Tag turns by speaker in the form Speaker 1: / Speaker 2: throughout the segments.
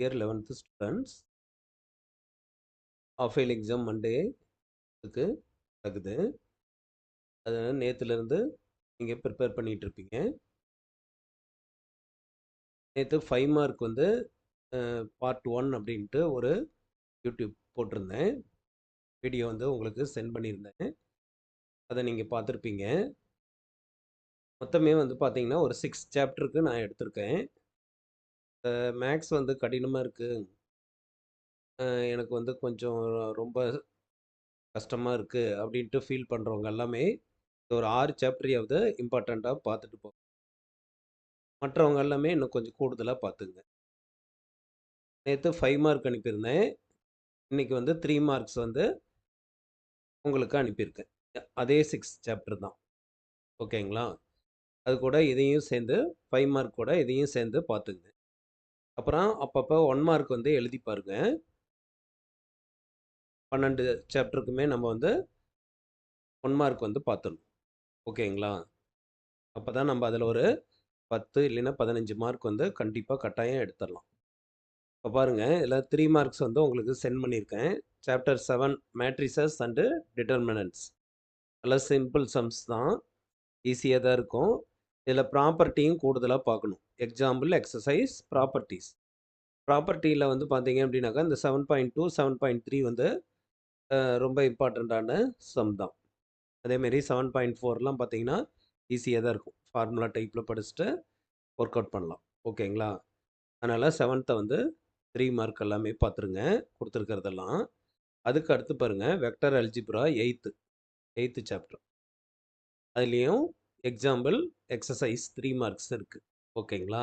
Speaker 1: Dear 11th students, half-yearly exam Monday இருக்கு நடக்குது. அதனால நேத்துலேருந்து நீங்கள் ப்ரிப்பேர் பண்ணிட்டு இருப்பீங்க. நேற்று 5 மார்க் வந்து பார்ட் 1 அப்படின்ட்டு ஒரு யூடியூப் போட்டிருந்தேன். வீடியோ வந்து உங்களுக்கு சென்ட் பண்ணியிருந்தேன். அதை நீங்கள் பார்த்துருப்பீங்க. மொத்தமே வந்து பார்த்தீங்கன்னா ஒரு 6 சாப்டருக்கு நான் எடுத்திருக்கேன். மேக்ஸ் வந்து கடினமாக இருக்குது, எனக்கு வந்து கொஞ்சம் ரொம்ப கஷ்டமாக இருக்குது அப்படின்ட்டு ஃபீல் பண்ணுறவங்க எல்லாமே ஒரு 6 சாப்டரையாவது இம்பார்ட்டண்ட்டாக பார்த்துட்டு போங்க. மற்றவங்க எல்லாமே இன்னும் கொஞ்சம் கூடுதலாக பார்த்துங்க. நேற்று 5 மார்க் அனுப்பியிருந்தேன். இன்றைக்கி வந்து 3 மார்க்ஸ் வந்து உங்களுக்கு அனுப்பியிருக்கேன். அதே 6 சாப்டர் தான். ஓகேங்களா? அது கூட இதையும் சேர்ந்து 5 மார்க் கூட இதையும் சேர்ந்து பார்த்துங்க. அப்புறம் அப்பப்போ 1 மார்க் வந்து எழுதி பாருங்க. 12 சாப்டருக்குமே நம்ம வந்து 1 மார்க் வந்து பார்த்துடணும். ஓகேங்களா? அப்போ தான் நம்ம அதில் ஒரு 10 இல்லைன்னா 15 மார்க் வந்து கண்டிப்பாக கட்டாயம் எடுத்துடலாம். இப்போ பாருங்கள், இதில் 3 மார்க்ஸ் வந்து உங்களுக்கு சென்ட் பண்ணியிருக்கேன். Chapter 7 matrices and determinants. நல்லா சிம்பிள் சம்ஸ் தான், ஈஸியாக தான் இருக்கும். இதில் ப்ராப்பர்ட்டியும் கூடுதலாக பார்க்கணும். Example, exercise, properties. ப்ராப்பர்ட்டியில் வந்து பார்த்தீங்க அப்படின்னாக்கா இந்த 7.2 7.3 வந்து ரொம்ப இம்பார்ட்டண்ட்டான சம் தான். அதேமாரி 7.4லாம் பார்த்தீங்கன்னா ஈஸியாக தான் இருக்கும். ஃபார்முலா டைப்பில் படிச்சுட்டு ஒர்க் அவுட் பண்ணலாம். ஓகேங்களா? அதனால் 7த்தை வந்து 3 மார்க் எல்லாமே பார்த்துருங்க, கொடுத்துருக்கிறதெல்லாம். அதுக்கு அடுத்து பாருங்கள், வெக்டர் அல்ஜிப்ரா 8th சாப்டர். அதுலேயும் எக்ஸாம்பிள், எக்ஸசைஸ் 3 மார்க்ஸ் இருக்குது. ஓகேங்களா?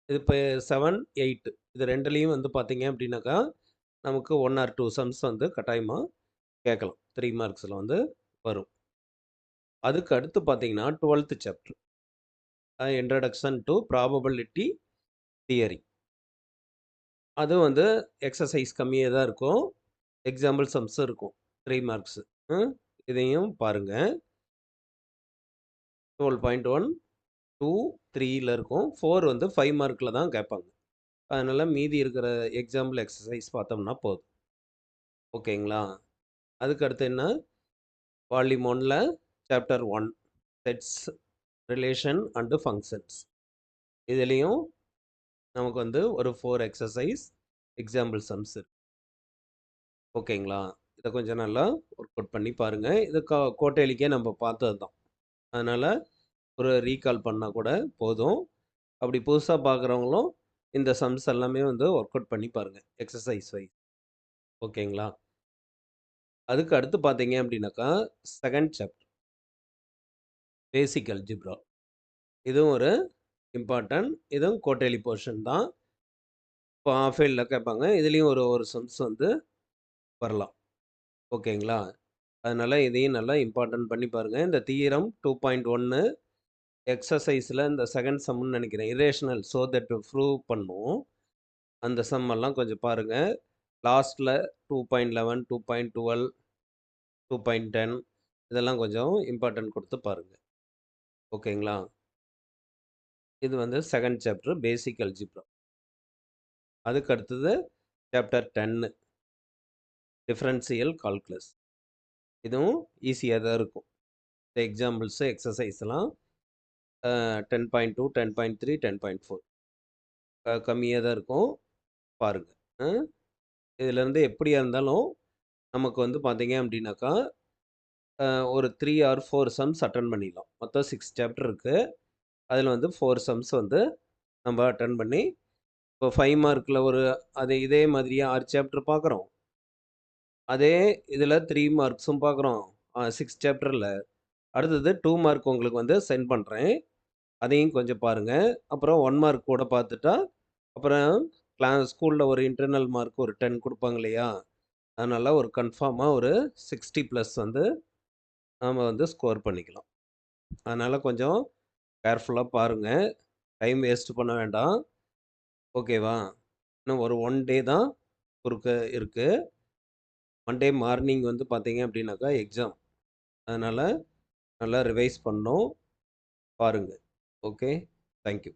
Speaker 1: இது இப்போ 7, 8 இது ரெண்டுலேயும் வந்து பார்த்தீங்க அப்படின்னாக்கா நமக்கு 1 or 2 சம்ஸ் வந்து கட்டாயமாக கேட்கலாம். 3 மார்க்ஸில் வந்து வரும். அதுக்கு அடுத்து பார்த்தீங்கன்னா 12th chapter, introduction to probability theory. அது வந்து எக்ஸசைஸ் கம்மியாக தான் இருக்கும், எக்ஸாம்பிள் சம்ஸும் இருக்கும். 3 மார்க்ஸு. இதையும் பாருங்கள். 12.1, 2, 3ல் இருக்கும். 4 வந்து 5 மார்க்கில் தான் கேட்பாங்க. அதனால் மீதி இருக்கிற எக்ஸாம்பிள் எக்ஸசைஸ் பார்த்தோம்னா போதும். ஓகேங்களா? அதுக்கு அடுத்து என்ன, வால்யூம் 1ல் chapter 1 sets, relation and functions. இதுலேயும் நமக்கு வந்து ஒரு 4 எக்ஸசைஸ் எக்ஸாம்பிள் சம்ஸ் இருக்கு. ஓகேங்களா? இதை கொஞ்சம் நல்லா ஒர்க் அவுட் பண்ணி பாருங்கள். இது கோட்டையிலிக்கே நம்ம பார்த்தது தான். அதனால் ஒரு ரீகால் பண்ணால் கூட போதும். அப்படி புதுசாக பார்க்குறவங்களும் இந்த சம்ஸ் எல்லாமே வந்து ஒர்க் அவுட் பண்ணி பாருங்கள், எக்ஸசைஸ் வைஸ். ஓகேங்களா? அதுக்கு அடுத்து பார்த்தீங்க அப்படின்னாக்கா 2nd சாப்டர், பேசிக் அல்ஜிப்ரா. இதுவும் ஒரு இம்பார்ட்டன்ட், இதுவும் கோட்டைலி போர்ஷன் தான். இப்போ ஆஃப் இயர்லியில் கேட்பாங்க. இதுலேயும் ஒரு சம்ஸ் வந்து வரலாம். ஓகேங்களா? அதனால் இதையும் நல்லா இம்பார்ட்டன்ட் பண்ணி பாருங்கள். இந்த தியரம் 2.1 எக்ஸசைஸில் இந்த 2nd சம்னு நினைக்கிறேன், இரேஷனல் ஸோ தட் ப்ரூவ் பண்ணும். அந்த சம் எல்லாம் கொஞ்சம் பாருங்கள். லாஸ்ட்டில் 2.11, 2.12, 2.10 இதெல்லாம் கொஞ்சம் இம்பார்ட்டன்ட் கொடுத்து பாருங்கள். ஓகேங்களா? இது வந்து 2nd சாப்டர் பேசிக் அல்ஜிப்ரா. அதுக்கு அடுத்தது சாப்டர் 10 டிஃபரன்ஷியல் கால்குலஸ். இதுவும் ஈஸியாக தான் இருக்கும். இந்த எக்ஸாம்பிள்ஸு எக்ஸசைஸ்லாம் 10.2, 10.3, 10.4 கம்மியாக தான் இருக்கும். பாருங்கள். இதிலேருந்து எப்படியா இருந்தாலும் நமக்கு வந்து பார்த்தீங்க அப்படின்னாக்கா ஒரு 3 or 4 சம்ஸ் அட்டன் பண்ணிடலாம். மொத்தம் 6 சாப்டர் இருக்குது. அதில் வந்து 4 சம்ஸ் வந்து நம்ம அட்டன் பண்ணி, இப்போ 5 மார்க்கில் ஒரு இதே மாதிரியே 6 சாப்டர் பார்க்குறோம். அதே இதில் 3 மார்க்ஸும் பார்க்குறோம் 6 சாப்டரில். அடுத்தது 2 மார்க் உங்களுக்கு வந்து சென்ட் பண்ணுறேன், அதையும் கொஞ்சம் பாருங்கள். அப்புறம் 1 மார்க் கூட பார்த்துட்டா, அப்புறம் ஸ்கூலில் ஒரு இன்டர்னல் மார்க் ஒரு 10 கொடுப்பாங்க இல்லையா? அதனால் ஒரு கன்ஃபார்மாக ஒரு 60+ வந்து நாம் வந்து ஸ்கோர் பண்ணிக்கலாம். அதனால் கொஞ்சம் கேர்ஃபுல்லாக பாருங்கள், டைம் வேஸ்ட் பண்ண வேண்டாம். ஓகேவா? இன்னும் ஒரு 1 டே தான் குறுக்க இருக்குது. மண்டே மார்னிங் வந்து பார்த்தீங்க அப்படின்னாக்கா எக்ஸாம். அதனால் நல்லா ரிவைஸ் பண்ணணும். பாருங்கள். Okay, thank you.